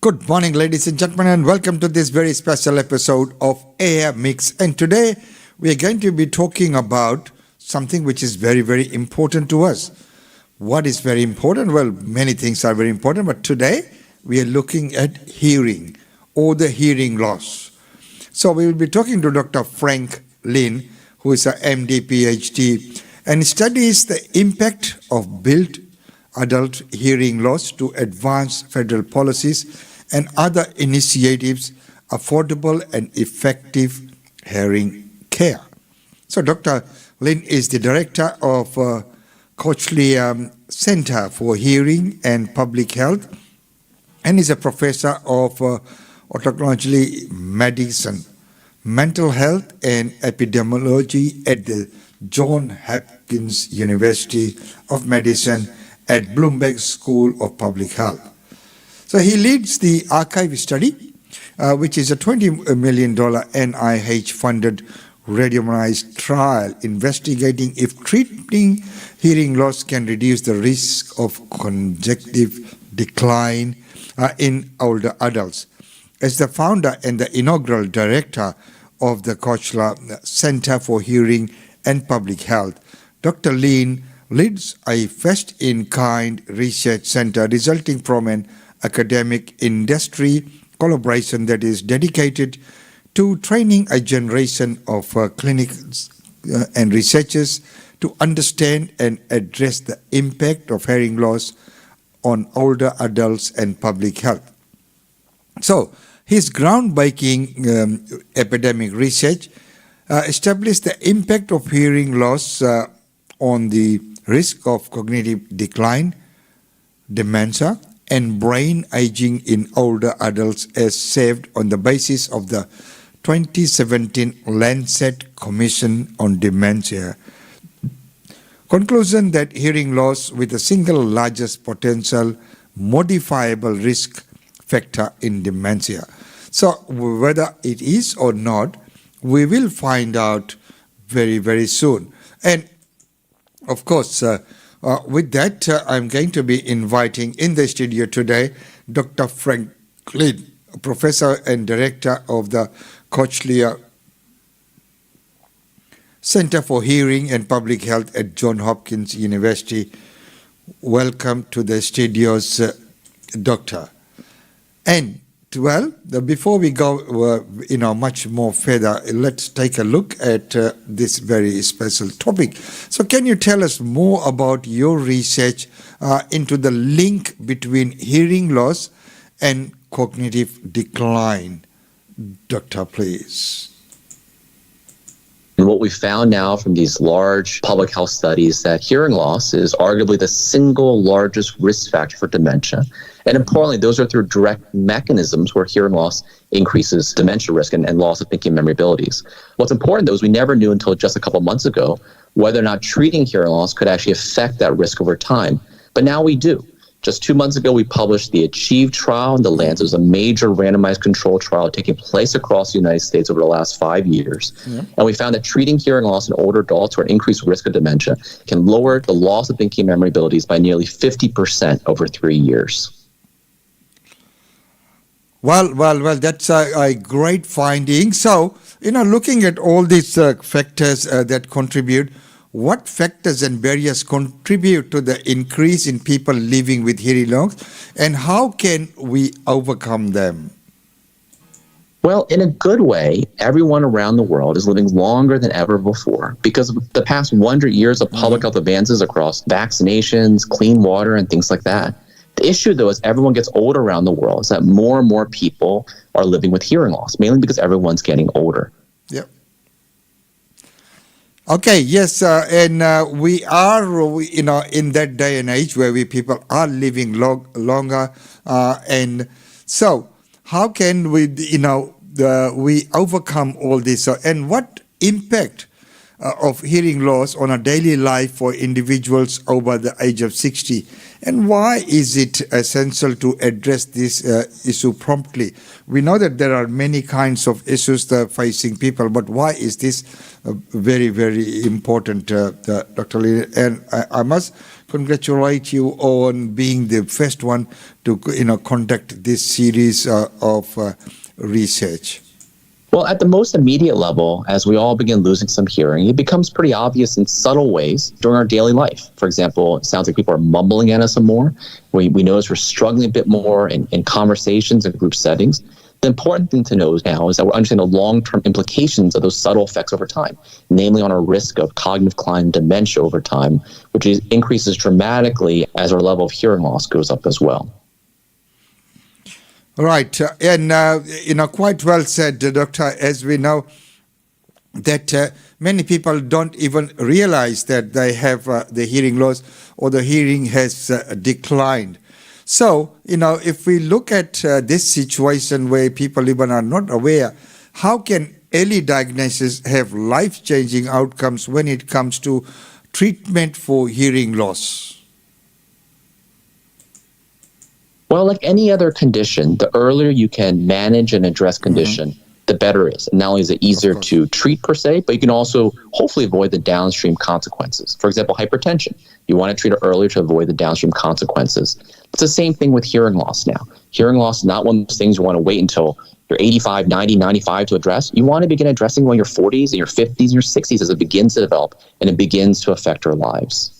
Good morning, ladies and gentlemen, and welcome to this very special episode of Air Mix. And today we are going to be talking about something which is very, very important to us. What is very important? Well, many things are very important, but today we are looking at hearing or the hearing loss. So we will be talking to Dr. Frank Lin, who is a MD, PhD, and studies the impact of built adult hearing loss to advance federal policies and other initiatives, affordable and effective hearing care. So Dr. Lin is the director of Cochlea Center for Hearing and Public Health and is a professor of otolaryngology medicine, mental health and epidemiology at the Johns Hopkins University of Medicine at Bloomberg School of Public Health. So he leads the archive study, which is a $20 million NIH-funded randomized trial investigating if treating hearing loss can reduce the risk of conjunctive decline in older adults. As the founder and the inaugural director of the Cochlea Center for Hearing and Public Health, Dr. Lin leads a first-in-kind research center resulting from an academic industry collaboration that is dedicated to training a generation of clinics and researchers to understand and address the impact of hearing loss on older adults and public health. So, his groundbreaking epidemic research established the impact of hearing loss on the risk of cognitive decline, dementia, and brain aging in older adults as saved on the basis of the 2017 Lancet Commission on Dementia conclusion that hearing loss with the single largest potential modifiable risk factor in dementia. So whether it is or not, we will find out very, very soon. And of course, with that, I'm going to be inviting in the studio today Dr. Frank Lin, professor and director of the Cochlea Center for Hearing and Public Health at Johns Hopkins University. Welcome to the studios, Doctor. And well, before we go, much more further, let's take a look at this very special topic. So can you tell us more about your research into the link between hearing loss and cognitive decline? Doctor, please. And what we found now from these large public health studies that hearing loss is arguably the single largest risk factor for dementia. And importantly, those are through direct mechanisms where hearing loss increases dementia risk and loss of thinking memory abilities. What's important, though, is we never knew until just a couple months ago whether or not treating hearing loss could actually affect that risk over time. But now we do. Just 2 months ago, we published the ACHIEVE trial in the Lancet. It was a major randomized control trial taking place across the United States over the last 5 years. Yeah. And we found that treating hearing loss in older adults who are at increased risk of dementia can lower the loss of thinking memory abilities by nearly 50% over 3 years. Well, that's a great finding. So, looking at all these factors that contribute, what factors and barriers contribute to the increase in people living with hearing loss, and how can we overcome them? Well, in a good way, everyone around the world is living longer than ever before because of the past 100 years of public health advances across vaccinations, clean water, and things like that. The issue, though, as everyone gets older around the world, is that more and more people are living with hearing loss, mainly because everyone's getting older. Yep. Okay, yes, and we are, in that day and age where people are living longer, and so how can we, we overcome all this, and what impact of hearing loss on a daily life for individuals over the age of 60? And why is it essential to address this issue promptly? We know that there are many kinds of issues that are facing people, but why is this very, very important, Dr. Lin? And I must congratulate you on being the first one to conduct this series of research. Well, at the most immediate level, as we all begin losing some hearing, it becomes pretty obvious in subtle ways during our daily life. For example, it sounds like people are mumbling at us some more. We notice we're struggling a bit more in conversations and group settings. The important thing to know now is that we're understanding the long-term implications of those subtle effects over time, namely on our risk of cognitive decline and dementia over time, which increases dramatically as our level of hearing loss goes up as well. Right, and quite well said, Doctor. As we know that many people don't even realize that they have the hearing loss or the hearing has declined. So, if we look at this situation where people even are not aware, how can early diagnosis have life-changing outcomes when it comes to treatment for hearing loss? Well, like any other condition, the earlier you can manage and address condition, the better it is. And not only is it easier to treat per se, but you can also hopefully avoid the downstream consequences. For example, hypertension. You want to treat it earlier to avoid the downstream consequences. It's the same thing with hearing loss now. Hearing loss is not one of those things you want to wait until you're 85, 90, 95 to address. You want to begin addressing when you're 40s and your 50s and your 60s as it begins to develop and it begins to affect our lives.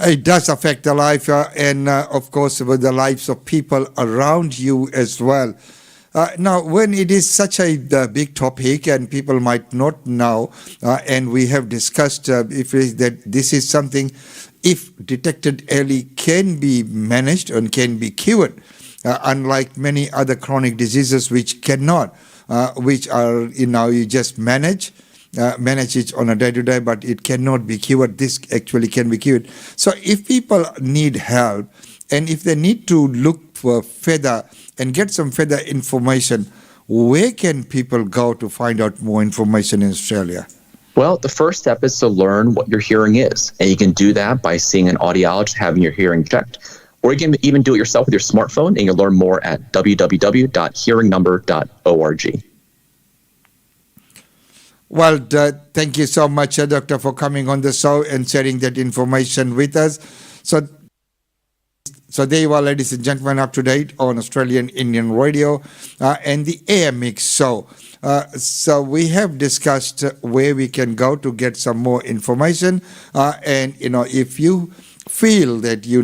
It does affect the life and, of course, with the lives of people around you as well. Now, when it is such a big topic and people might not know, and we have discussed that this is something, if detected early, can be managed and can be cured, unlike many other chronic diseases which cannot, which are, you just manage it on a day-to-day, but it cannot be cured. This actually can be cured. So if people need help and if they need to look for further and get some further information, where can people go to find out more information in Australia? Well, the first step is to learn what your hearing is. And you can do that by seeing an audiologist, having your hearing checked. Or you can even do it yourself with your smartphone, and you'll learn more at www.hearingnumber.org. Well, thank you so much, Doctor, for coming on the show and sharing that information with us. So there you are, ladies and gentlemen, up to date on Australian Indian Radio and the AM Mix show. So we have discussed where we can go to get some more information. And, if you feel that you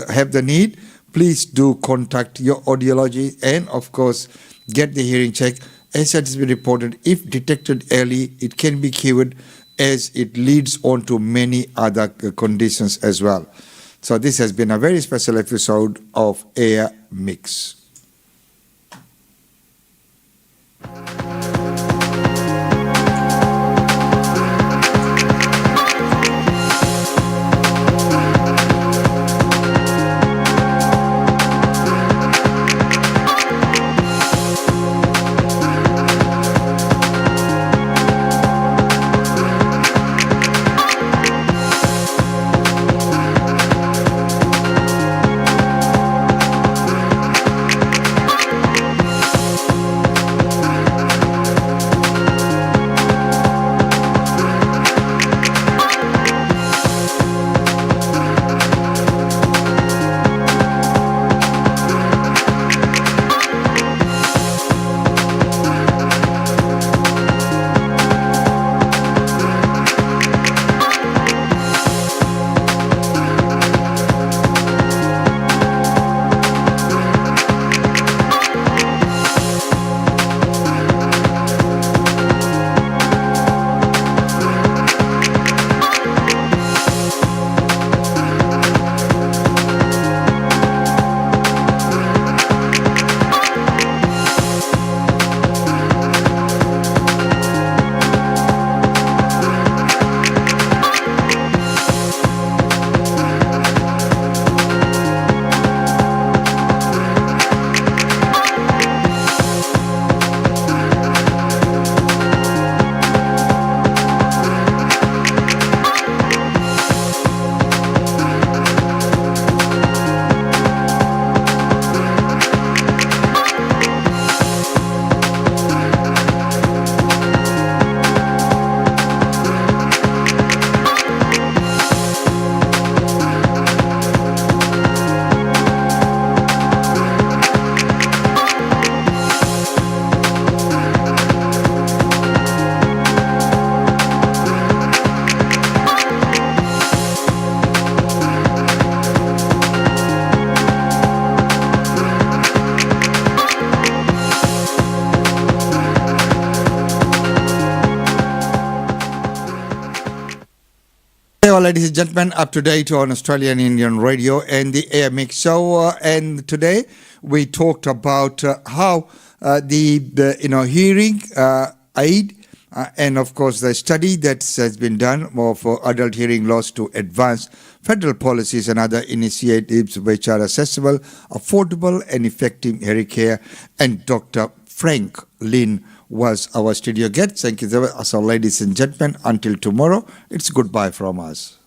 have the need, please do contact your audiologist and, of course, get the hearing check. As it has been reported, if detected early, it can be cured as it leads on to many other conditions as well. So this has been a very special episode of Air Mix. Hey, all ladies and gentlemen, up to date on Australian Indian Radio and the Air Mix Show. And today we talked about how the hearing aid and of course the study that has been done for adult hearing loss to advance federal policies and other initiatives which are accessible, affordable, and effective hearing care. And Dr. Frank Lin was our studio guest. Thank you so much, ladies and gentlemen. Until tomorrow, it's goodbye from us.